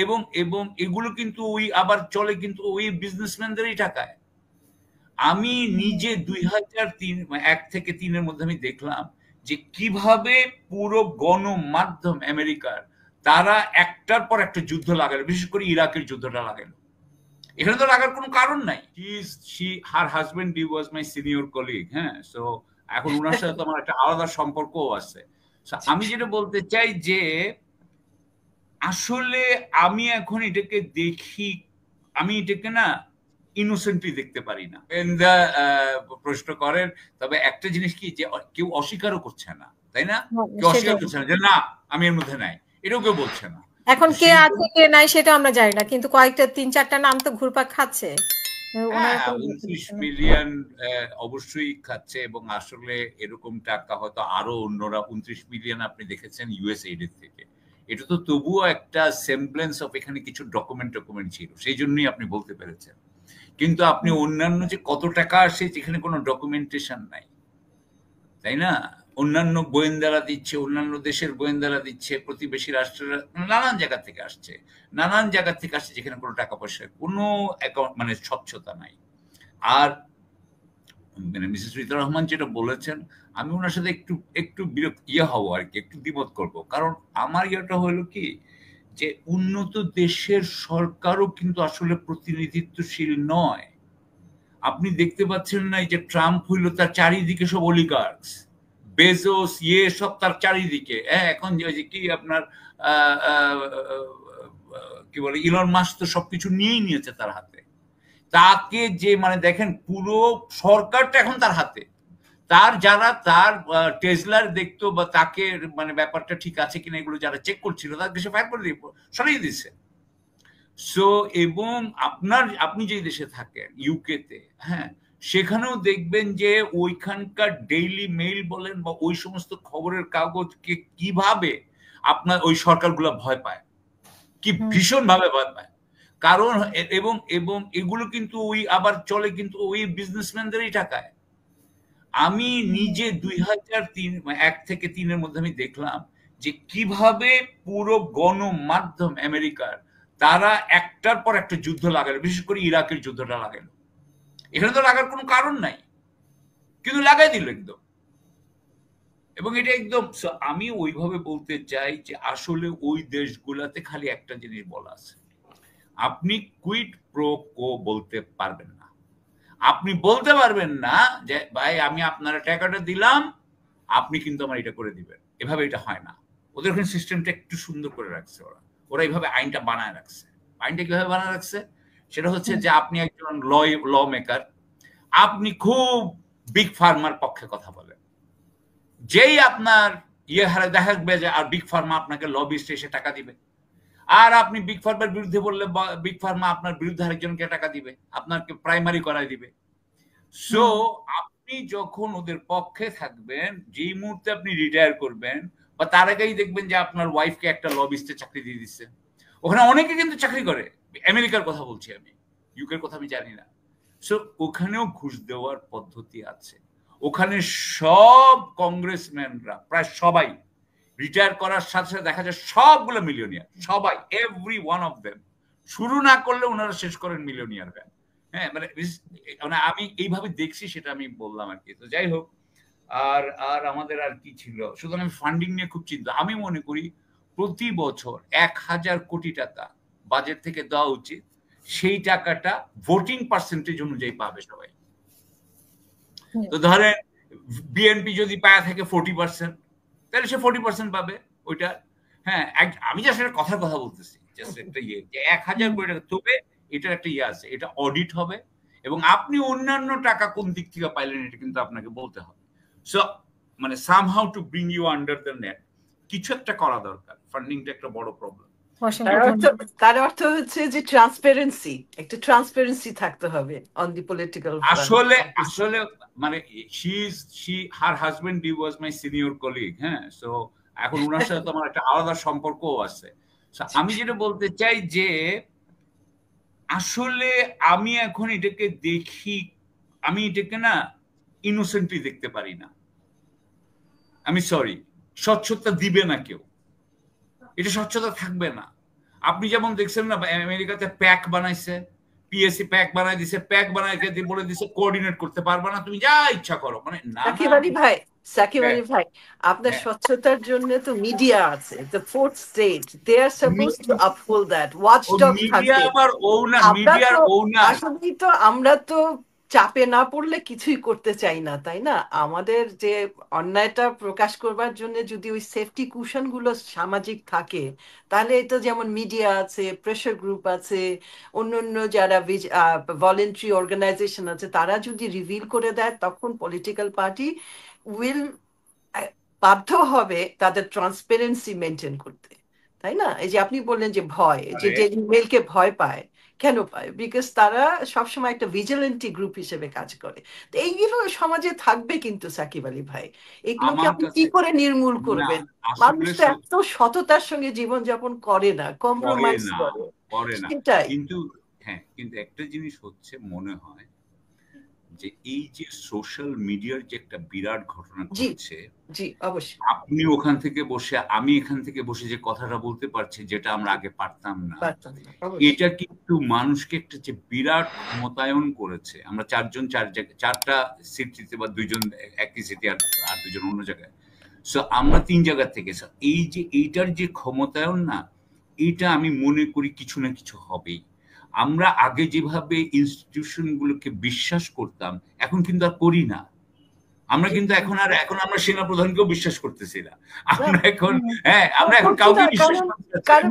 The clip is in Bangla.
এবং এবং এগুলো কিন্তু ওই আবার চলে কিন্তু ওই বিজনেসম্যানদেরই টাকায়। আমি নিজে 1 থেকে 3-এর মধ্যে আমি দেখলাম যে কিভাবে পুরো গণমাধ্যম আমেরিকার তারা একটার পর একটা যুদ্ধ লাগালো, বিশেষ করে ইরাকের যুদ্ধটা লাগালো। এখানে তো লাগার কোনো কারণ নাই। হার হাজবেন্ড হি ওয়াজ মাই সিনিয়র কলিগ, হ্যাঁ, সো এখন ওনার সাথে তো আমার একটা আলাদা সম্পর্কও আছে। আমি যেটা বলতে চাই যে আসলে আমি এখন এটাকে দেখি, আমি এটাকে না ইনোসেন্টলি দেখতে পারি না। প্রশ্ন করেন, তবে একটা জিনিস কি যে কেউ অস্বীকারও করছে না, তাই না? কেউ অস্বীকার করছে না যে না আমি এর মধ্যে নাই, এটাও কেউ বলছে না। এখন কে আছে কে নাই সেটা আমরা জানি না, কিন্তু কয়েকটা 3-4টা নাম তো ঘুরপাক খাচ্ছে। 29 মিলিয়ন অবশ্যই খাচ্ছে, এবং আসলে এরকম টাকা হয়তো আরো অন্যরা 29 মিলিয়ন আপনি দেখেছেন ইউএসএইড এর থেকে। এটা তো তবুও একটা সেমব্লেন্স অফ এখানে কিছু ডকুমেন্ট ছিল, সেই জন্যই আপনি বলতে পেরেছেন। কিন্তু আপনি অন্যান্য যে কত টাকা আসে যেখানে কোনো ডকুমেন্টেশন নাই, তাই না? অন্যান্য গোয়েন্দারা দিচ্ছে, অন্যান্য দেশের গোয়েন্দারা দিচ্ছে, প্রতিবেশী রাষ্ট্রের নানান জায়গা থেকে আসছে, যেখানে কোনো টাকা পয়সা কোনো অ্যাকাউন্ট মানে স্বচ্ছতা নাই। আর মানে মিসেস রিতা রহমান যেটা বলেছেন, আমি ওনার সাথে একটু একটু বিরক্ত হব আর কি, একটু দ্বিমত করব। কারণ আমার ইয়েটা হলো কি যে উন্নত দেশের সরকারও কিন্তু আসলে প্রতিনিধিত্বশীল নয়। আপনি দেখতে পাচ্ছেন না যে ট্রাম্প হইল তার চারিদিকে সব অলিগার্কস, বেজোস সব তার চারিদিকে। হ্যাঁ, এখন যে কি আপনার কি বলে ইলন মাস্ক তো সবকিছু নিয়েই নিয়েছে তার হাতে। তাকে যে মানে দেখেন পুরো সরকারটা এখন তার হাতে। তার যারা তার টেসলার দেখতো বা তাকে মানে ব্যাপারটা ঠিক আছে কিনা এগুলো যারা চেক করছিল তাদেরকে সে ফায়ার করে দিয়ে সরিয়ে দিচ্ছে। সো এবং আপনি যে দেশে থাকেন ইউকে তে, হ্যাঁ, সেখানেও দেখবেন যে ওইখানকার ডেইলি মেইল বলেন বা ওই সমস্ত খবরের কাগজকে কিভাবে আপনার ওই সরকারগুলো ভয় পায়, কি ভীষণ ভাবে ভয় পায়। কারণ এবং এবং এগুলো কিন্তু ওই আবার চলে কিন্তু ওই বিজনেসম্যানদেরই টাকায়। আমি নিজে 1 থেকে 3-এর মধ্যে আমি দেখলাম যে কিভাবে পুরো গণমাধ্যম আমেরিকার তারা একটার পর একটা যুদ্ধ লাগালো, বিশেষ করে ইরাকের যুদ্ধটা লাগালো। এখানে তো লাগার কোনো কারণ নাই, কিন্তু লাগাই দিল একদম। এবং এটা একদম আমি ওইভাবে বলতে চাই যে আসলে ওই দেশগুলাতে খালি একটা জিনিস বলা আছে, আপনি কুইড প্রো কো বলতে পারবেন না। আপনি বলতে পারবেন না যে ভাই আমি আপনার টাকাটা দিলাম, আপনি কিন্তু আমার এটা করে দিবেন। এভাবে এটা হয় না। ওদের ওখানে সিস্টেমটা একটু সুন্দর করে রাখছে ওরা এইভাবে আইনটা বানায় রাখছে। আইনটা কিভাবে বানায় রাখছে সেটা হচ্ছে যে আপনি একজন ল মেকার, আপনি খুব বিগ ফার্মার পক্ষে কথা বলেন, যেই আপনার হারে দেখাবে যে আর বিগ ফার্মা আপনাকে লবিস্ট এসে টাকা দিবে, আর আপনি বিগ ফার্মার বিরুদ্ধে বললে বিগ ফার্মা আপনার বিরুদ্ধে আরেকজনকে টাকা দিবে, আপনাকে প্রাইমারি করাই দিবে। সো আপনি যখন ওদের পক্ষে থাকবেন, যেই মুহূর্তে আপনি রিটায়ার করবেন বা তার আগেই দেখবেন যে আপনার ওয়াইফকে একটা লবিস্টে চাকরি দিয়ে দিচ্ছে। ওখানে অনেকে কিন্তু চাকরি করে, আমেরিকার কথা বলছি আমি, ইউকের কথা আমি জানি না। সো ওখানেও ঘুষ দেওয়ার পদ্ধতি আছে। ওখানে সব কংগ্রেসম্যানরা প্রায় সবাই রিটায়ার করার সাথে সাথে দেখা যায় সবগুলো মিলিয়নিয়ার, সবাই, এভরি ওয়ান অফ দেম। শুরু না করলে ওনারা শেষ করেন মিলিয়নিয়ার। হ্যাঁ, মানে আমি এইভাবে দেখছি, সেটা আমি বললাম আর কি। তো যাই হোক, আর আর আমাদের আর কি ছিল, সুতরাং আমি ফান্ডিং নিয়ে খুব চিন্তা। আমি মনে করি প্রতি বছর 1,000 কোটি টাকা বাজেট থেকে দেওয়া উচিত, সেই টাকাটা ভোটিং পার্সেন্টেজ অনুযায়ী পাবে সবাই। তো ধরেন বিএনপি যদি পায় থাকে 40%, তাহলে সে 40% পাবে ওইটা। হ্যাঁ, আমি জাস্ট একটা কথার কথা বলতেছি, জাস্ট একটা যে 1,000 কোটি টাকা, তবে এটার একটা আছে, এটা অডিট হবে এবং আপনি অন্যান্য টাকা কোন দিক থেকে পাইলেন এটা কিন্তু আপনাকে বলতে হবে। সো মানে somehow to bring you under the net কিছু একটা করা দরকার। ফান্ডিংটা একটা বড় প্রবলেম। তার অর্থ হচ্ছে যে একটা ট্রান্সপারেন্সি থাকতে হবে অন দি পলিটিক্যাল ফ্রন্ট। আসলে মানে হার হাজবেন্ড হি ওয়াজ মাই সিনিয়র কলিগ, হ্যাঁ, সো এখন ওনার সাথে তো আমার একটা আলাদা সম্পর্কও আছে। আমি যেটা বলতে চাই যে আসলে আমি এখন এটাকে দেখি, আমি এটাকে না ইনোসেন্টলি দেখতে পারি না। আমি সরি, স্বচ্ছতা দিবে না কেউ, এটা স্বচ্ছতা থাকবে না। আপনি যেমন দেখছেন না আমেরিকাতে প্যাক বানাইছে, পিএসসি প্যাক বানাই দিছে, প্যাক বানাই বলে দিছে কোঅর্ডিনেট করতে পারবে না, তুমি যা ইচ্ছা করো, মানে সাকিব আলী ভাই, সাকিব হ্যাঁ, আলী ভাই, আপনার হ্যাঁ। স্বচ্ছতার জন্য তো মিডিয়া আছে, the fourth state, they are suppose to uphold that, watchdog media থাকবে। আবার ওনার, আমরা মিডিয়ার তো ওনার। আসলেই তো আমরা তো চাপে না পড়লে কিছুই করতে চাই না, তাই না? আমাদের যে অন্যায়টা প্রকাশ করবার জন্য যদি ওই সেফটি কুশন গুলো সামাজিক থাকে, তাহলে এটা যেমন মিডিয়া আছে, প্রেশার গ্রুপ আছে, অন্য যারা ভলেন্টারি অর্গানাইজেশন আছে, তারা যদি রিভিল করে দেয়, তখন পলিটিক্যাল পার্টি উইল বাধ্য হবে তাদের ট্রান্সপারেন্সি মেনটেন করতে, তাই না? এই যে আপনি বললেন যে ভয়, যে আরে যে ইমেলকে ভয় পায়, কেন পায়? বিকজ তারা সবসময় একটা ভিজিলেন্টি গ্রুপ হিসেবে কাজ করে। তো এইগুলো সমাজে থাকবে কিন্তু সাকিব আলী ভাই, এগুলোকে আমার আপনি কি কাছে করে নির্মূল না, করবেন? মানুষ আসলে তো এত সততার সঙ্গে জীবনযাপন করে না, করে কম্প্রোমাইজ না, করে। করে না। সেটাই। কিন্তু হ্যাঁ, কিন্তু একটা জিনিস হচ্ছে, মনে হয় যে এই যে সোশ্যাল মিডিয়ার যে একটা বিরাট ঘটনা জি, ঘটছে, জি, অবশ্যই। আপনি ওখান থেকে বসে, আমি এখান থেকে বসে যে কথাটা বলতে পারছি, যেটা আমরা আগে পারতাম না, পারতাম না, অবশ্যই। এটা কিন্তু মানুষকে একটা যে বিরাট ক্ষমতায়ন করেছে। আমরা চারজন চারটা সিট দিতে, বা দুইজন একই সিটে আর দুজন অন্য জায়গায়, সো আমরা 3 জায়গা থেকে, এই যে এইটার যে ক্ষমতায়ন না, এটা আমি মনে করি কিছু না কিছু হবেই। আমরা আগে যেভাবে ইনস্টিটিউশন গুলোকে বিশ্বাস করতাম, এখন কিন্তু আর করি না। আমরা কিন্তু এখন আমরা সেনা প্রধানকেও বিশ্বাস করতেছি না। আমরা এখন, হ্যাঁ, আমরা এখন করছি না, কাউকে বিশ্বাস কারণ করতে চাচ্ছি না। কারণ